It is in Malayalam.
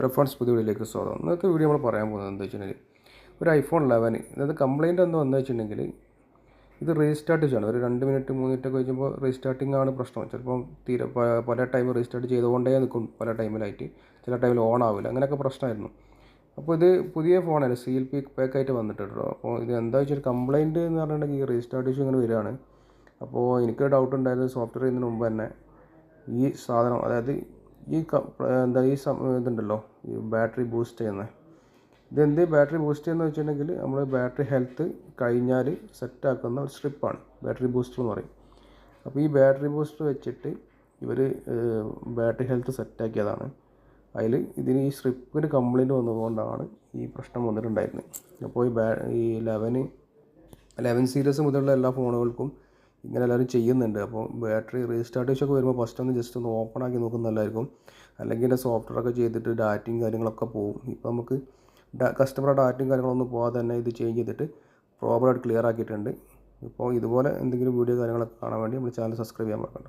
റെഫറൻസ് പുതിയ വീഡിയോയിലേക്ക് സ്വാഗതം. ഇന്നത്തെ വീഡിയോ നമ്മൾ പറയാൻ പോകുന്നത് എന്താ വെച്ചിട്ടുണ്ടെങ്കിൽ ഒരു ഐഫോൺ 11 ഇത് കംപ്ലയിൻ്റ് എന്ന് വന്നു വെച്ചിട്ടുണ്ടെങ്കിൽ ഇത് റീസ്റ്റാർട്ട് ചെയ്യണം. ഒരു 2 മിനിറ്റ് 3 മിനിറ്റ് ഒക്കെ കഴിയുമ്പോൾ റീസ്റ്റാർട്ടിംഗ് ആണ് പ്രശ്നം. ചിലപ്പം തീരെ പല ടൈം റീസ്റ്റാർട്ട് ചെയ്തുകൊണ്ടേ നിൽക്കും, പല ടൈമിലായിട്ട്. ചില ടൈമിൽ ഓൺ ആവില്ല, അങ്ങനെയൊക്കെ പ്രശ്നമായിരുന്നു. അപ്പോൾ ഇത് പുതിയ ഫോണാണ്, CLP പാക്കായിട്ട് വന്നിട്ടുണ്ടോ. അപ്പോൾ ഇത് എന്താ വെച്ചാൽ കംപ്ലയിൻറ്റ് എന്ന് പറഞ്ഞിട്ടുണ്ടെങ്കിൽ ഈ റീസ്റ്റാർട്ട് ഇഷ്യൂ ഇങ്ങനെ വരികയാണ്. അപ്പോൾ എനിക്ക് ഡൗട്ട് ഉണ്ടായിരുന്നത് സോഫ്റ്റ്വെയർ ചെയ്യുന്നതിന് മുമ്പ് തന്നെ ഈ സാധനം, അതായത് ഈ ഇതുണ്ടല്ലോ, ഈ ബാറ്ററി ബൂസ്റ്റ് ചെയ്യുന്നത്, ഇതെന്ത് ബാറ്ററി ബൂസ്റ്റ് ചെയ്യുന്നത് വെച്ചിട്ടുണ്ടെങ്കിൽ നമ്മൾ ബാറ്ററി ഹെൽത്ത് കഴിഞ്ഞാൽ സെറ്റാക്കുന്ന ഒരു സ്ട്രിപ്പാണ് ബാറ്ററി ബൂസ്റ്റർ എന്ന് പറയും. അപ്പോൾ ഈ ബാറ്ററി ബൂസ്റ്റർ വെച്ചിട്ട് ഇവർ ബാറ്ററി ഹെൽത്ത് സെറ്റാക്കിയതാണ്. ഇതിന് ഈ സ്ട്രിപ്പിന് കംപ്ലയിൻറ്റ് വന്നതുകൊണ്ടാണ് ഈ പ്രശ്നം വന്നിട്ടുണ്ടായിരുന്നത്. അപ്പോൾ ഈ 11 സീരീസ് മുതലുള്ള എല്ലാ ഫോണുകൾക്കും ഇങ്ങനെ എല്ലാവരും ചെയ്യുന്നുണ്ട്. അപ്പോൾ ബാറ്ററി റീസ്റ്റാർട്ട് ഇഷ്യൂ ഒക്കെ വരുമ്പോൾ ഫസ്റ്റ് ഒന്ന് ജസ്റ്റ് ഒന്ന് ഓപ്പൺ ആക്കി നോക്കുന്നതല്ലായിരിക്കും. അല്ലെങ്കിൽ എൻ്റെ സോഫ്റ്റ്വെയർ ഒക്കെ ചെയ്തിട്ട് ഡാറ്റയും കാര്യങ്ങളൊക്കെ പോകും. ഇപ്പോൾ നമുക്ക് കസ്റ്റമറുടെ ഡാറ്റയും കാര്യങ്ങളൊന്നും പോകാതെ തന്നെ ഇത് ചേഞ്ച് ചെയ്തിട്ട് പ്രോപ്പറായിട്ട് ക്ലിയർ ആക്കിയിട്ടുണ്ട്. ഇപ്പോൾ ഇതുപോലെ എന്തെങ്കിലും വീഡിയോ കാര്യങ്ങളൊക്കെ കാണാൻ വേണ്ടി നമ്മൾ ചാനൽ സബ്സ്ക്രൈബ് ചെയ്യാൻ മറക്കണ്ട.